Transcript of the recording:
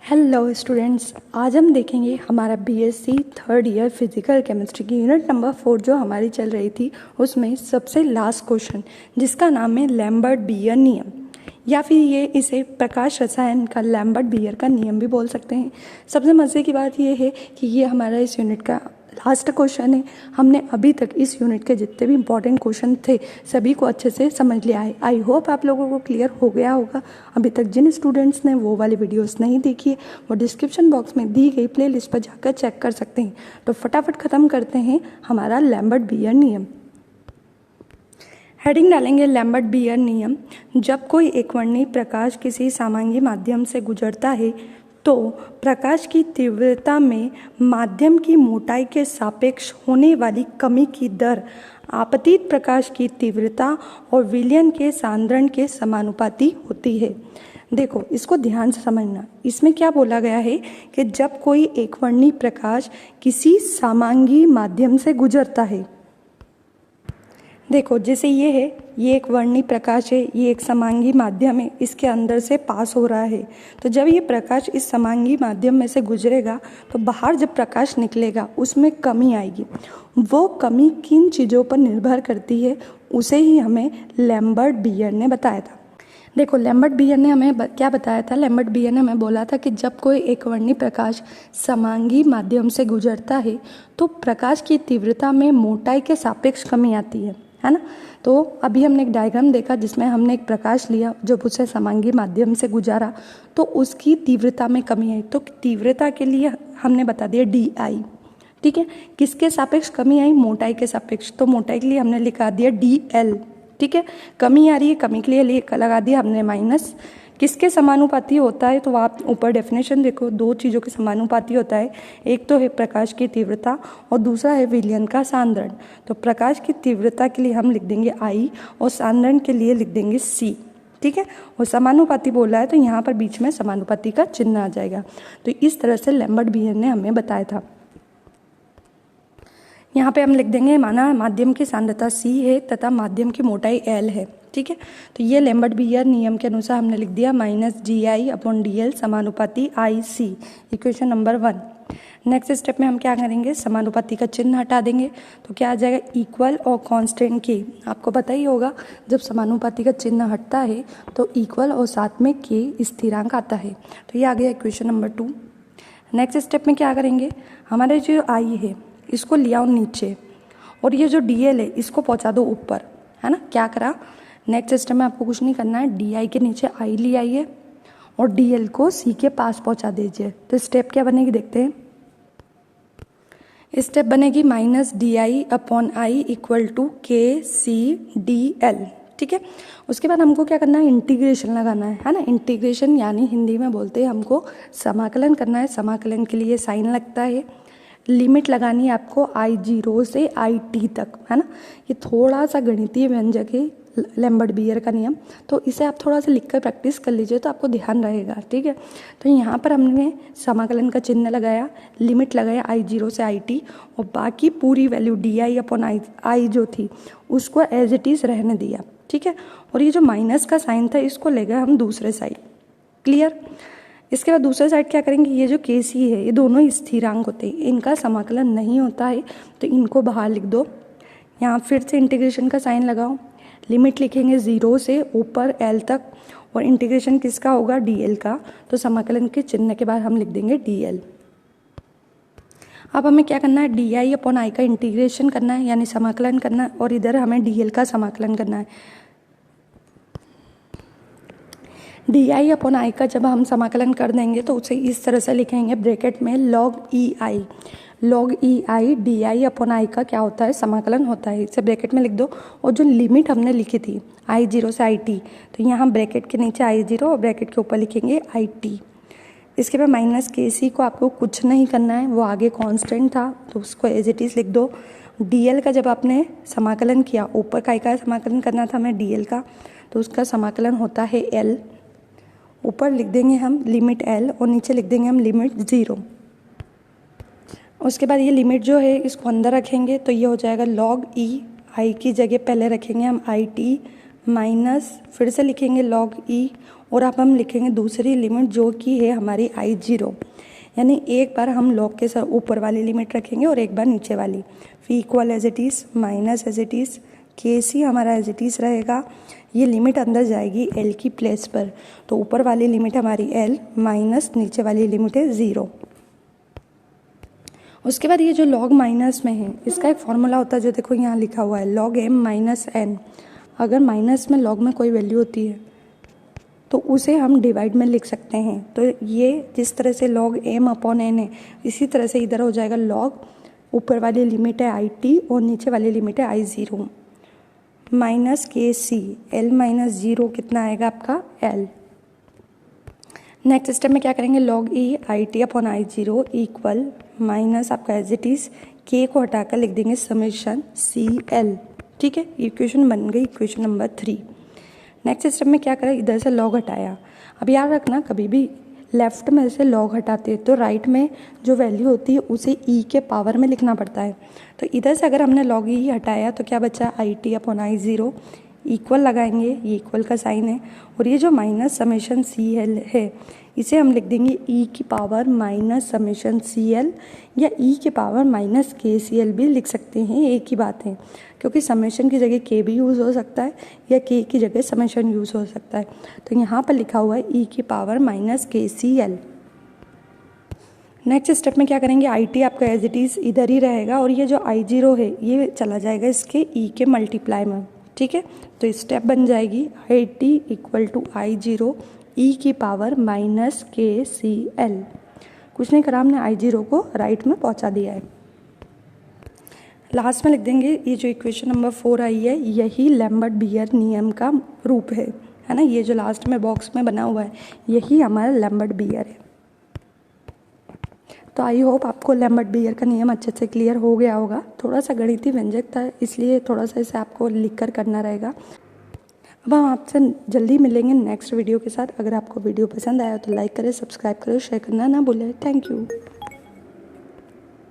Hello students, आज हम देखेंगे हमारा BSc third year physical chemistry की यूनिट नंबर 4 जो हमारी चल रही थी उसमें सबसे लास्ट क्वेश्चन जिसका नाम है लैम्बर्ट बियर नियम, या फिर ये इसे प्रकाश रसायन का लैम्बर्ट बियर का नियम भी बोल सकते हैं। सबसे मज़े की बात ये है कि ये हमारा इस यूनिट का लास्ट क्वेश्चन है। हमने अभी तक इस यूनिट के जितने भी इंपॉर्टेंट क्वेश्चन थे सभी को अच्छे से समझ लिया है। आई होप आप लोगों को क्लियर हो गया होगा। अभी तक जिन स्टूडेंट्स ने वो वाली वीडियोस नहीं देखी है वो डिस्क्रिप्शन बॉक्स में दी गई प्लेलिस्ट पर जाकर चेक कर सकते हैं। तो फटाफट ख़त्म करते हैं हमारा लैम्बर्ट बियर नियम। हेडिंग डालेंगे लैम्बर्ट बियर नियम। जब कोई एकवर्णी प्रकाश किसी समांगी माध्यम से गुजरता है तो प्रकाश की तीव्रता में माध्यम की मोटाई के सापेक्ष होने वाली कमी की दर आपतित प्रकाश की तीव्रता और विलयन के सांद्रण के समानुपाती होती है। देखो, इसको ध्यान से समझना। इसमें क्या बोला गया है कि जब कोई एकवर्णी प्रकाश किसी समांगी माध्यम से गुजरता है, देखो जैसे ये है, ये एक वर्णी प्रकाश है, ये एक समांगी माध्यम है, इसके अंदर से पास हो रहा है। तो जब ये प्रकाश इस समांगी माध्यम में से गुजरेगा तो बाहर जब प्रकाश निकलेगा उसमें कमी आएगी। वो कमी किन चीज़ों पर निर्भर करती है उसे ही हमें लैम्बर्ट बियर ने बताया था। देखो, लैम्बर्ट बियर ने हमें क्या बताया था? लैम्बर्ट बियर ने हमें बोला था कि जब कोई एकवर्णी प्रकाश समांगी माध्यम से गुजरता है तो प्रकाश की तीव्रता में मोटाई के सापेक्ष कमी आती है ना। तो अभी हमने एक डायग्राम देखा जिसमें हमने एक प्रकाश लिया जब उसे समांगी माध्यम से गुजारा तो उसकी तीव्रता में कमी आई। तो तीव्रता के लिए हमने बता दिया DI, ठीक है। किसके सापेक्ष कमी आई? मोटाई के सापेक्ष। तो मोटाई के लिए हमने लिखा दिया DL, ठीक है। कमी आ रही है, कमी के लिए लगा दिया हमने माइनस। किसके समानुपाती होता है? तो आप ऊपर डेफिनेशन देखो, दो चीज़ों के समानुपाती होता है। एक तो है प्रकाश की तीव्रता और दूसरा है विलयन का सांद्रण। तो प्रकाश की तीव्रता के लिए हम लिख देंगे I और सांद्रण के लिए लिख देंगे C, ठीक है। और समानुपाती बोला है तो यहाँ पर बीच में समानुपाती का चिन्ह आ जाएगा। तो इस तरह से लैम्बर्ट बियर ने हमें बताया था। यहाँ पे हम लिख देंगे माना माध्यम की सांद्रता C है तथा माध्यम की मोटाई L है, ठीक है। तो ये लैम्बर्ट बियर नियम के अनुसार हमने लिख दिया -DI/DL समानुपाती IC, equation number 1। Next step में हम क्या करेंगे? समानुपाती का चिन्ह हटा देंगे तो क्या आ जाएगा? इक्वल और कांस्टेंट के। आपको पता ही होगा जब समानुपाती का चिन्ह हटता है तो इक्वल और साथ में के स्थिरांक आता है। तो ये आ गया इक्वेशन नंबर 2। नेक्स्ट स्टेप में क्या करेंगे? हमारे जो I है इसको लिया नीचे और ये जो DL है इसको पहुंचा दो ऊपर, है ना। क्या करा? नेक्स्ट स्टेप में आपको कुछ नहीं करना है, DI के नीचे I ले आइए और DL को C के पास पहुंचा दीजिए। तो स्टेप क्या बनेगी देखते हैं। स्टेप बनेगी -DI/I = KCDL, ठीक है। उसके बाद हमको क्या करना है? इंटीग्रेशन लगाना है ना। इंटीग्रेशन यानी हिंदी में बोलते हैं हमको समाकलन करना है। समाकलन के लिए साइन लगता है, लिमिट लगानी है आपको I0 से IT तक, है ना। ये थोड़ा सा गणितीय व्यंजक है लैम्बर्ट बियर का नियम, तो इसे आप थोड़ा सा लिखकर प्रैक्टिस कर लीजिए तो आपको ध्यान रहेगा, ठीक है। तो यहाँ पर हमने समाकलन का चिन्ह लगाया, लिमिट लगाया I0 से IT और बाकी पूरी वैल्यू DI/I जो थी उसको एज इट इज़ रहने दिया, ठीक है। और ये जो माइनस का साइन था इसको ले गए हम दूसरे साइड, क्लियर। इसके बाद दूसरे साइड क्या करेंगे? ये जो KC है ये दोनों स्थिरांक होते हैं, इनका समाकलन नहीं होता है तो इनको बाहर लिख दो। यहाँ फिर से इंटीग्रेशन का साइन लगाओ, लिमिट लिखेंगे 0 से ऊपर L तक और इंटीग्रेशन किसका होगा? DL का। तो समाकलन के चिन्ह के बाद हम लिख देंगे DL। अब हमें क्या करना है? DI/I का इंटीग्रेशन करना है यानी समाकलन करना है और इधर हमें DL का समाकलन करना है। DI/I का जब हम समाकलन कर देंगे तो उसे इस तरह से लिखेंगे ब्रैकेट में log EI DI/I का क्या होता है? समाकलन होता है। इसे ब्रैकेट में लिख दो और जो लिमिट हमने लिखी थी I0 से IT, तो यहाँ ब्रैकेट के नीचे I0 और ब्रैकेट के ऊपर लिखेंगे IT। इसके बाद -KC को आपको कुछ नहीं करना है, वो आगे कांस्टेंट था तो उसको एज इट इज़ लिख दो। DL का जब आपने समाकलन किया, ऊपर का समाकलन करना था हमें DL का, तो उसका समाकलन होता है L। ऊपर लिख देंगे हम लिमिट L और नीचे लिख देंगे हम लिमिट 0। उसके बाद ये लिमिट जो है इसको अंदर रखेंगे तो ये हो जाएगा log EI की जगह पहले रखेंगे हम IT माइनस फिर से लिखेंगे log E और अब हम लिखेंगे दूसरी लिमिट जो कि है हमारी I0, यानी एक बार हम लॉग के साथ ऊपर वाली लिमिट रखेंगे और एक बार नीचे वाली। फिर equal as it is minus as it is KC हमारा एज इट इज़ रहेगा। ये लिमिट अंदर जाएगी L की प्लेस पर, तो ऊपर वाली लिमिट हमारी L माइनस नीचे वाली लिमिट है 0। उसके बाद ये जो लॉग माइनस में है इसका एक फॉर्मूला होता है जो देखो यहाँ लिखा हुआ है log m माइनस n। अगर माइनस में लॉग में कोई वैल्यू होती है तो उसे हम डिवाइड में लिख सकते हैं। तो ये जिस तरह से log m अपॉन n है इसी तरह से इधर हो जाएगा log ऊपर वाली लिमिट है IT और नीचे वाली लिमिट है I0 minus KC L minus 0 कितना आएगा आपका L। नेक्स्ट स्टेप में क्या करेंगे log E IT upon I0 equal minus आपका एज इट इज़ K को हटाकर लिख देंगे समेशन CL। ठीक है, इक्वेशन बन गई इक्वेशन नंबर 3। नेक्स्ट स्टेप में क्या करें, इधर से log हटाया। अब याद रखना कभी भी लेफ्ट में से log हटाते हैं तो राइट में जो वैल्यू होती है उसे e के पावर में लिखना पड़ता है। तो इधर से अगर हमने log e हटाया तो क्या बचा IT अपॉन I0 इक्वल लगाएंगे, ये इक्वल का साइन है, और ये जो माइनस समेशन CL है इसे हम लिख देंगे e की पावर माइनस समेशन CL या e के पावर माइनस KCL भी लिख सकते हैं, एक ही बात है, क्योंकि समेशन की जगह k भी यूज़ हो सकता है या k की जगह समेशन यूज़ हो सकता है। तो यहाँ पर लिखा हुआ है e की power minus KCL। Next step में क्या करेंगे, IT आपका एज इट इज़ इधर ही रहेगा और ये जो I0 है ये चला जाएगा इसके e के मल्टीप्लाई में। ठीक है, तो स्टेप बन जाएगी IT equal to I0 e की पावर माइनस KCL। कुछ नहीं करा, हमने I0 को राइट में पहुंचा दिया है। लास्ट में लिख देंगे ये जो इक्वेशन नंबर 4 आई है यही लैम्बर्ट बियर नियम का रूप है ना। ये जो लास्ट में बॉक्स में बना हुआ है यही हमारा लैम्बर्ट बियर है। तो आई होप आपको लैम्बर्ट बियर का नियम अच्छे से क्लियर हो गया होगा। थोड़ा सा गणितीय व्यंजक था इसलिए थोड़ा सा इसे आपको लिख कर करना रहेगा। अब हम आपसे जल्दी मिलेंगे नेक्स्ट वीडियो के साथ। अगर आपको वीडियो पसंद आया तो लाइक करें, सब्सक्राइब करें, शेयर करना ना भूलें। Thank you.